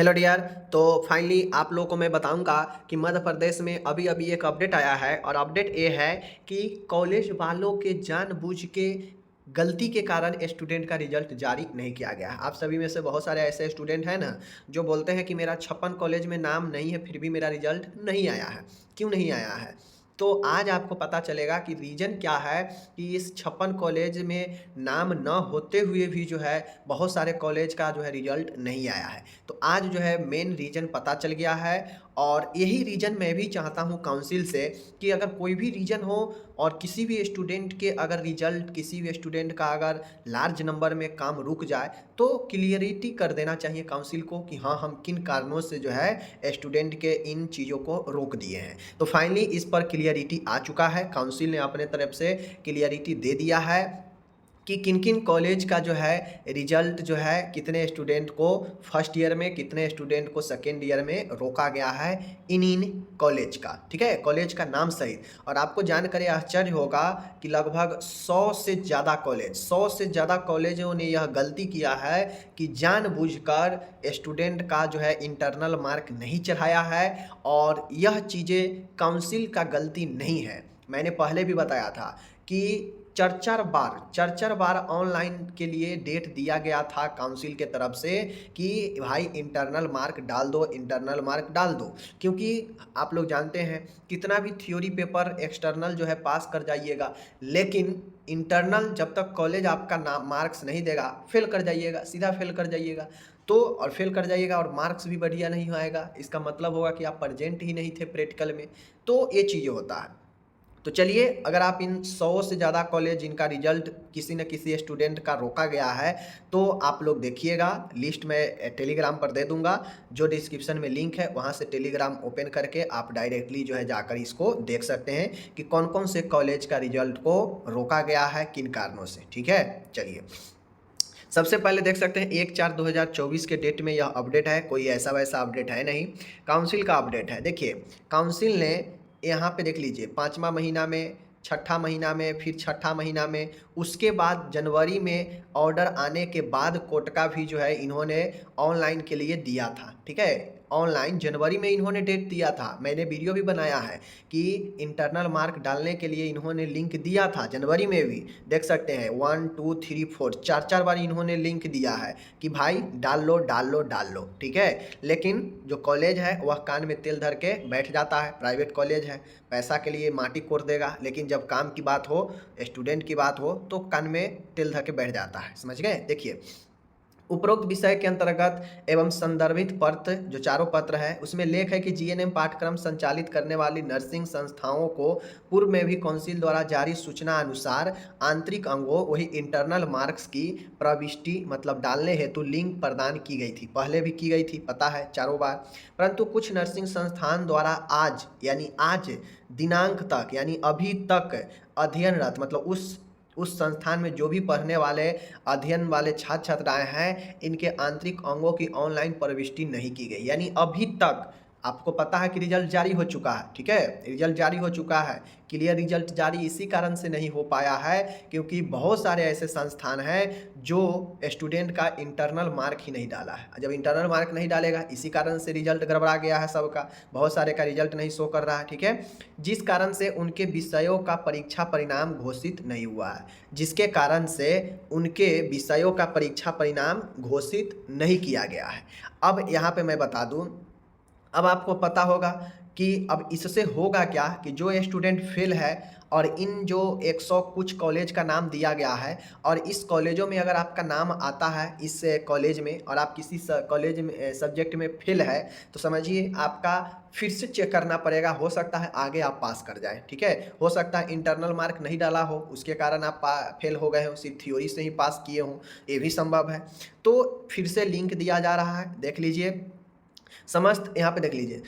Hello dear. तो finally आप लोगों को मैं बताऊंगा कि मध्य प्रदेश में अभी अभी एक अपडेट आया है और अपडेट ये है कि कॉलेज वालों के जानबूझ के गलती के कारण स्टूडेंट का रिजल्ट जारी नहीं किया गया है। आप सभी में से बहुत सारे ऐसे स्टूडेंट हैं ना जो बोलते हैं कि मेरा 56 कॉलेज में नाम नहीं है फिर भी मेरा रिजल्ट नहीं आया है। क्यों नहीं आया है? तो आज आपको पता चलेगा कि रीज़न क्या है कि इस 56 कॉलेज में नाम न होते हुए भी जो है बहुत सारे कॉलेज का जो है रिजल्ट नहीं आया है। तो आज जो है मेन रीज़न पता चल गया है और यही रीज़न मैं भी चाहता हूँ काउंसिल से कि अगर कोई भी रीज़न हो और किसी भी स्टूडेंट के अगर रिजल्ट किसी भी स्टूडेंट का अगर लार्ज नंबर में काम रुक जाए तो क्लियरिटी कर देना चाहिए काउंसिल को कि हाँ हम किन कारणों से जो है स्टूडेंट के इन चीज़ों को रोक दिए हैं। तो फाइनली इस पर क्लियरिटी आ चुका है। काउंसिल ने अपने तरफ से क्लियरिटी दे दिया है कि किन किन कॉलेज का जो है रिजल्ट जो है कितने स्टूडेंट को फर्स्ट ईयर में कितने स्टूडेंट को सेकेंड ईयर में रोका गया है इन कॉलेज का। ठीक है, कॉलेज का नाम सहित। और आपको जानकर आश्चर्य होगा कि लगभग 100 से ज़्यादा कॉलेजों ने यह गलती किया है कि जानबूझकर स्टूडेंट का जो है इंटरनल मार्क नहीं चढ़ाया है। और यह चीज़ें काउंसिल का गलती नहीं है। मैंने पहले भी बताया था कि चार बार ऑनलाइन के लिए डेट दिया गया था काउंसिल के तरफ से कि भाई इंटरनल मार्क डाल दो। क्योंकि आप लोग जानते हैं कितना भी थ्योरी पेपर एक्सटर्नल जो है पास कर जाइएगा, लेकिन इंटरनल जब तक कॉलेज आपका नाम मार्क्स नहीं देगा फेल कर जाइएगा, सीधा फेल कर जाइएगा। तो और फेल कर जाइएगा और मार्क्स भी बढ़िया नहीं आएगा, इसका मतलब होगा कि आप प्रेजेंट ही नहीं थे प्रैक्टिकल में। तो ये चीज़ें होता है। तो चलिए, अगर आप इन 100 से ज़्यादा कॉलेज जिनका रिजल्ट किसी न किसी स्टूडेंट का रोका गया है तो आप लोग देखिएगा, लिस्ट मैं टेलीग्राम पर दे दूंगा, जो डिस्क्रिप्शन में लिंक है वहां से टेलीग्राम ओपन करके आप डायरेक्टली जो है जाकर इसको देख सकते हैं कि कौन कौन से कॉलेज का रिजल्ट को रोका गया है किन कारणों से। ठीक है, चलिए सबसे पहले देख सकते हैं 1/4/2024 के डेट में यह अपडेट है, कोई ऐसा वैसा अपडेट है नहीं, काउंसिल का अपडेट है। देखिए काउंसिल ने यहाँ पे देख लीजिए 5वां महीना में, छठा महीना में, फिर छठा महीना में, उसके बाद जनवरी में ऑर्डर आने के बाद कोटका भी जो है इन्होंने ऑनलाइन के लिए दिया था। ठीक है, ऑनलाइन जनवरी में इन्होंने डेट दिया था, मैंने वीडियो भी बनाया है कि इंटरनल मार्क डालने के लिए इन्होंने लिंक दिया था जनवरी में भी। देख सकते हैं 1 2 3 4 चार बार इन्होंने लिंक दिया है कि भाई डाल लो डाल लो डाल लो। ठीक है, लेकिन जो कॉलेज है वह कान में तेल धर के बैठ जाता है, प्राइवेट कॉलेज है, पैसा के लिए माटी कोड़ देगा, लेकिन जब काम की बात हो, स्टूडेंट की बात हो तो कान में तेल धर के बैठ जाता है। समझ गए? देखिए उपरोक्त विषय के अंतर्गत एवं संदर्भित पत्र जो चारों पत्र है उसमें लेख है कि जीएनएम पाठ्यक्रम संचालित करने वाली नर्सिंग संस्थाओं को पूर्व में भी काउंसिल द्वारा जारी सूचना अनुसार आंतरिक अंगों वही इंटरनल मार्क्स की प्रविष्टि मतलब डालने हेतु लिंक प्रदान की गई थी, पहले भी की गई थी, पता है चारों बार। परंतु कुछ नर्सिंग संस्थान द्वारा आज दिनांक तक यानी अभी तक अध्ययनरत मतलब उस संस्थान में जो भी पढ़ने वाले अध्ययन वाले छात्र छात्राएं हैं इनके आंतरिक अंगों की ऑनलाइन प्रविष्टि नहीं की गई। यानी अभी तक आपको पता है कि रिजल्ट जारी हो चुका है। ठीक है, रिजल्ट जारी हो चुका है, क्लियर रिजल्ट जारी इसी कारण से नहीं हो पाया है क्योंकि बहुत सारे ऐसे संस्थान हैं जो स्टूडेंट का इंटरनल मार्क ही नहीं डाला है। जब इंटरनल मार्क नहीं डालेगा इसी कारण से रिजल्ट गड़बड़ा गया है सबका, बहुत सारे का रिजल्ट नहीं शो कर रहा है। ठीक है, जिस कारण से उनके विषयों का परीक्षा परिणाम घोषित नहीं हुआ है, जिसके कारण से उनके विषयों का परीक्षा परिणाम घोषित नहीं किया गया है। अब यहाँ पे मैं बता दूँ, अब आपको पता होगा कि अब इससे होगा क्या कि जो स्टूडेंट फेल है और इन जो 100 कुछ कॉलेज का नाम दिया गया है और इस कॉलेजों में अगर आपका नाम आता है इस कॉलेज में और आप किसी कॉलेज में सब्जेक्ट में फेल है तो समझिए आपका फिर से चेक करना पड़ेगा, हो सकता है आगे आप पास कर जाए। ठीक है, हो सकता है इंटरनल मार्क नहीं डाला हो उसके कारण आप फेल हो गए हो, सिर्फ थ्योरी से ही पास किए हो, ये भी संभव है। तो फिर से लिंक दिया जा रहा है, देख लीजिए समस्त यहाँ पे देख लीजिए।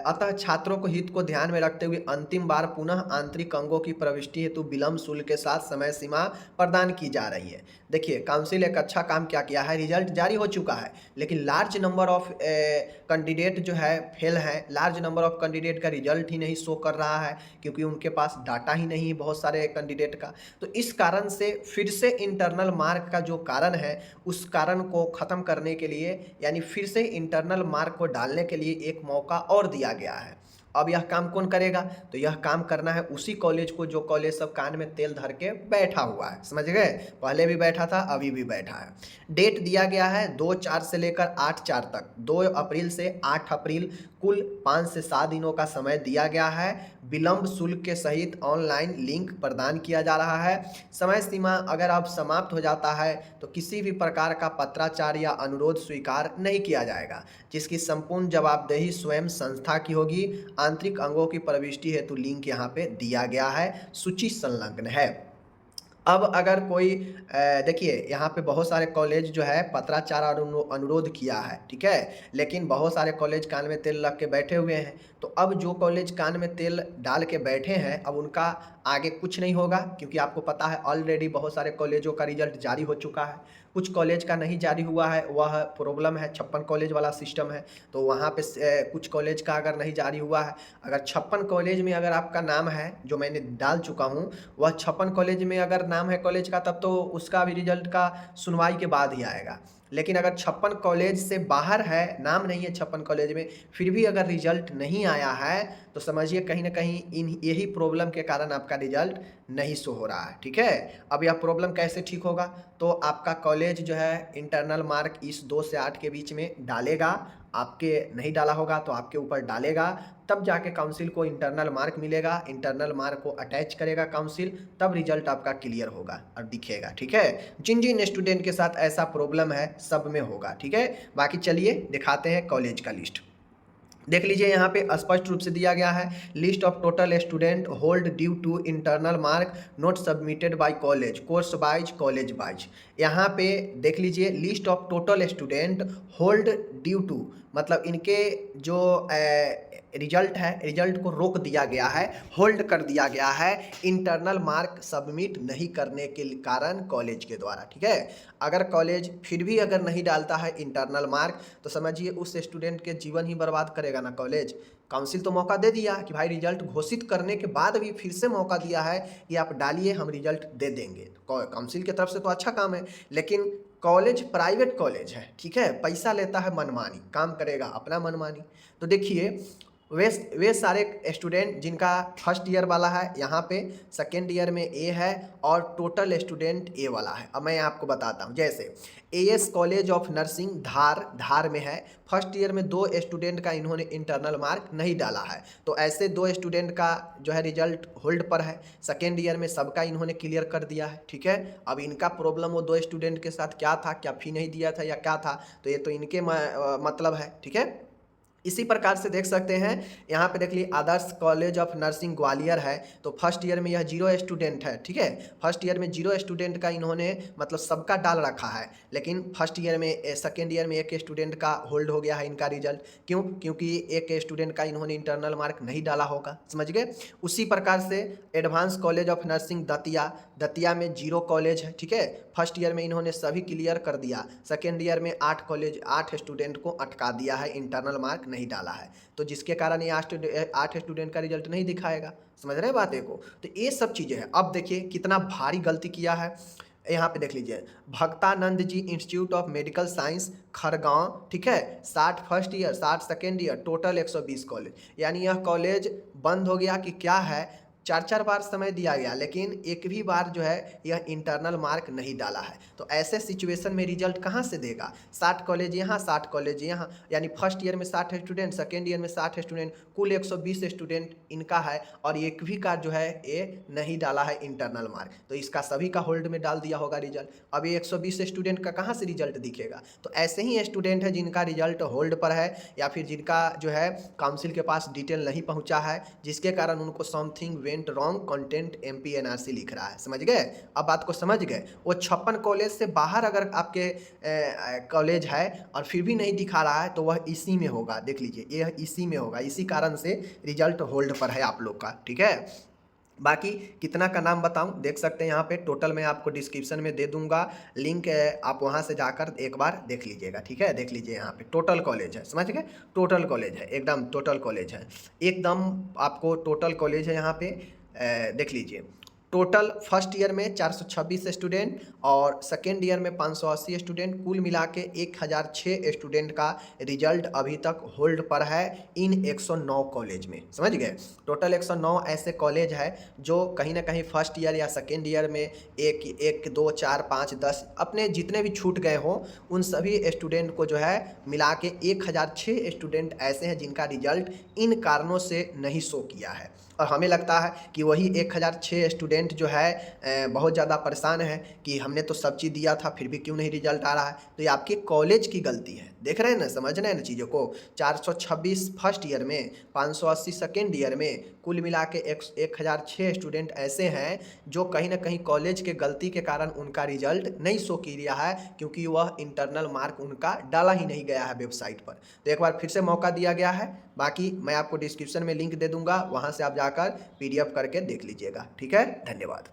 अतः छात्रों को हित को ध्यान में रखते हुए अंतिम बार पुनः आंतरिक अंगों की प्रविष्टि हेतु विलंब शुल्क के साथ समय सीमा प्रदान की जा रही है। देखिए, काउंसिल एक अच्छा काम क्या किया है, रिजल्ट जारी हो चुका है, लेकिन लार्ज नंबर ऑफ कैंडिडेट जो है फेल है, लार्ज नंबर ऑफ कैंडिडेट का रिजल्ट ही नहीं शो कर रहा है, क्योंकि उनके पास डाटा ही नहीं है बहुत सारे कैंडिडेट का। तो इस कारण से फिर से इंटरनल मार्क का जो कारण है, उस कारण को ख़त्म करने के लिए, यानी फिर से इंटरनल मार्क को डालने के लिए एक मौका और दिया गया है। अब यह काम कौन करेगा? तो यह काम करना है उसी कॉलेज को जो कॉलेज सब कान में तेल धर के बैठा हुआ है, समझ गए? पहले भी बैठा था, अभी भी बैठा है। डेट दिया गया है 2/4 से लेकर 8/4 तक, 2 अप्रैल से 8 अप्रैल, कुल 5 से 7 दिनों का समय दिया गया है। विलंब शुल्क के सहित ऑनलाइन लिंक प्रदान किया जा रहा है। समय सीमा अगर अब समाप्त हो जाता है तो किसी भी प्रकार का पत्राचार या अनुरोध स्वीकार नहीं किया जाएगा, जिसकी संपूर्ण जवाबदेही स्वयं संस्था की होगी। आंतरिक अंगों की प्रविष्टि हेतु लिंक यहाँ पे दिया गया है, सूची संलग्न है। अब अगर कोई देखिए, यहाँ पे बहुत सारे कॉलेज जो है पत्राचार और अनुरोध किया है, ठीक है, लेकिन बहुत सारे कॉलेज कान में तेल लग के बैठे हुए हैं। तो अब जो कॉलेज कान में तेल डाल के बैठे हैं, अब उनका आगे कुछ नहीं होगा, क्योंकि आपको पता है ऑलरेडी बहुत सारे कॉलेजों का रिजल्ट जारी हो चुका है। कुछ कॉलेज का नहीं जारी हुआ है, वह प्रॉब्लम है, 56 कॉलेज वाला सिस्टम है। तो वहाँ पे कुछ कॉलेज का अगर नहीं जारी हुआ है, अगर 56 कॉलेज में अगर आपका नाम है, जो मैंने डाल चुका हूँ, वह 56 कॉलेज में अगर नाम है कॉलेज का, तब तो उसका भी रिजल्ट का सुनवाई के बाद ही आएगा। लेकिन अगर 56 कॉलेज से बाहर है, नाम नहीं है 56 कॉलेज में, फिर भी अगर रिजल्ट नहीं आया है, तो समझिए कहीं ना कहीं इन यही प्रॉब्लम के कारण आपका रिजल्ट नहीं शो हो रहा है, ठीक है। अब यह प्रॉब्लम कैसे ठीक होगा? तो आपका कॉलेज जो है इंटरनल मार्क इस 2 से 8 के बीच में डालेगा, आपके नहीं डाला होगा तो आपके ऊपर डालेगा, तब जाके काउंसिल को इंटरनल मार्क मिलेगा, इंटरनल मार्क को अटैच करेगा काउंसिल, तब रिजल्ट आपका क्लियर होगा और दिखेगा, ठीक है। जिन जिन स्टूडेंट के साथ ऐसा प्रॉब्लम है सब में होगा, ठीक है। बाकी चलिए दिखाते हैं कॉलेज का लिस्ट। देख लीजिए, यहाँ पे स्पष्ट रूप से दिया गया है, list of total student hold due to internal mark not submitted by college, course wise, college wise. यहाँ पे देख लीजिए, list of total student hold due to, मतलब इनके जो रिजल्ट है, रिजल्ट को रोक दिया गया है, होल्ड कर दिया गया है इंटरनल मार्क सबमिट नहीं करने के कारण कॉलेज के द्वारा, ठीक है। अगर कॉलेज फिर भी अगर नहीं डालता है इंटरनल मार्क, तो समझिए उस स्टूडेंट के जीवन ही बर्बाद करेगा ना कॉलेज। काउंसिल तो मौका दे दिया कि भाई रिजल्ट घोषित करने के बाद भी फिर से मौका दिया है कि आप डालिए, हम रिजल्ट दे देंगे। काउंसिल की तरफ से तो अच्छा काम है, लेकिन कॉलेज प्राइवेट कॉलेज है, ठीक है, पैसा लेता है मनमानी, काम करेगा अपना मनमानी। तो देखिए, वे सारे स्टूडेंट जिनका फर्स्ट ईयर वाला है यहाँ पे, सेकेंड ईयर में ए है, और टोटल स्टूडेंट ए वाला है। अब मैं आपको बताता हूँ, जैसे एएस कॉलेज ऑफ नर्सिंग धार में है, फर्स्ट ईयर में 2 स्टूडेंट का इन्होंने इंटरनल मार्क नहीं डाला है, तो ऐसे 2 स्टूडेंट का जो है रिजल्ट होल्ड पर है। सेकेंड ईयर में सबका इन्होंने क्लियर कर दिया है, ठीक है। अब इनका प्रॉब्लम वो 2 स्टूडेंट के साथ क्या था, क्या फी नहीं दिया था या क्या था, तो ये तो इनके मतलब है, ठीक है। इसी प्रकार से देख सकते हैं, यहाँ पे देख लीजिए, आदर्श कॉलेज ऑफ नर्सिंग ग्वालियर है, तो फर्स्ट ईयर में यह 0 स्टूडेंट है, ठीक है। फर्स्ट ईयर में 0 स्टूडेंट का इन्होंने मतलब सबका डाल रखा है, लेकिन फर्स्ट ईयर में सेकेंड ईयर में 1 स्टूडेंट का होल्ड हो गया है इनका रिजल्ट। क्यों? क्योंकि 1 स्टूडेंट का इन्होंने इंटरनल मार्क नहीं डाला होगा, समझ गए। उसी प्रकार से advance college of nursing Datia में 0 कॉलेज है, ठीक है। फर्स्ट ईयर में इन्होंने सभी क्लियर कर दिया, सेकेंड ईयर में 8 स्टूडेंट को अटका दिया है, इंटरनल मार्क नहीं डाला है, तो जिसके कारण ये 8 स्टूडेंट का रिजल्ट नहीं दिखाएगा, समझ रहे बातें को। तो ये सब चीज़ें हैं। अब देखिए कितना भारी गलती किया है, यहाँ पे देख लीजिए, भक्तानंद जी इंस्टीट्यूट ऑफ मेडिकल साइंस खरगांव, ठीक है, 60 first year, 60 second year, total 120 college. यानी यह कॉलेज बंद हो गया कि क्या है, 4 बार समय दिया गया, लेकिन एक भी बार जो है यह इंटरनल मार्क नहीं डाला है। तो ऐसे सिचुएशन में रिजल्ट कहाँ से देगा? 60 कॉलेज यहाँ, 60 कॉलेज यहाँ, यानी फर्स्ट ईयर में 60 स्टूडेंट, सेकेंड ईयर में 60 स्टूडेंट, कुल 120 स्टूडेंट इनका है, और एक भी का जो है ये नहीं डाला है इंटरनल मार्क, तो इसका सभी का होल्ड में डाल दिया होगा रिजल्ट। अब ये 120 स्टूडेंट का कहाँ से रिजल्ट दिखेगा? तो ऐसे ही स्टूडेंट है जिनका रिजल्ट होल्ड पर है, या फिर जिनका जो है काउंसिल के पास डिटेल नहीं पहुँचा है, जिसके कारण उनको समथिंग स्टूडेंट रॉन्ग कंटेंट एमपीएनआरसी लिख रहा है। समझ गए? अब बात को समझ गए। वो 56 कॉलेज से बाहर अगर आपके कॉलेज है और फिर भी नहीं दिखा रहा है तो वह इसी में होगा। देख लीजिए, यह इसी में होगा। इसी कारण से रिजल्ट होल्ड पर है आप लोग का। ठीक है, बाकी कितना का नाम बताऊं, देख सकते हैं यहाँ पे टोटल मैं आपको डिस्क्रिप्शन में दे दूंगा लिंक, आप वहाँ से जाकर एक बार देख लीजिएगा। ठीक है, देख लीजिए यहाँ पे टोटल कॉलेज है। समझ गए? टोटल कॉलेज है, एकदम टोटल कॉलेज है, एकदम आपको टोटल कॉलेज है यहाँ पे। देख लीजिए, टोटल फर्स्ट ईयर में 426 स्टूडेंट और सेकेंड ईयर में 580 स्टूडेंट, कुल मिला के 1006 स्टूडेंट का रिजल्ट अभी तक होल्ड पर है इन 109 कॉलेज में। समझ गए? टोटल 109 ऐसे कॉलेज है जो कहीं ना कहीं फर्स्ट ईयर या सेकेंड ईयर में 1 2 4 5 10 अपने जितने भी छूट गए हों उन सभी स्टूडेंट को जो है मिला के 1006 स्टूडेंट ऐसे हैं जिनका रिजल्ट इन कारणों से नहीं शो किया है। और हमें लगता है कि वही 1006 स्टूडेंट जो है बहुत ज़्यादा परेशान है कि हमने तो सब चीज़ दिया था फिर भी क्यों नहीं रिजल्ट आ रहा है। तो ये आपके कॉलेज की गलती है। देख रहे हैं ना, समझ रहे हैं ना चीज़ों को। 426 फर्स्ट ईयर में, 580 सेकेंड ईयर में, कुल मिला के 1006 स्टूडेंट ऐसे हैं जो कहीं ना कहीं कॉलेज के गलती के कारण उनका रिजल्ट नहीं शो किया है, क्योंकि वह इंटरनल मार्क उनका डाला ही नहीं गया है वेबसाइट पर। तो एक बार फिर से मौका दिया गया है। बाकी मैं आपको डिस्क्रिप्शन में लिंक दे दूंगा, वहाँ से आप जाकर PDF करके देख लीजिएगा। ठीक है, धन्यवाद।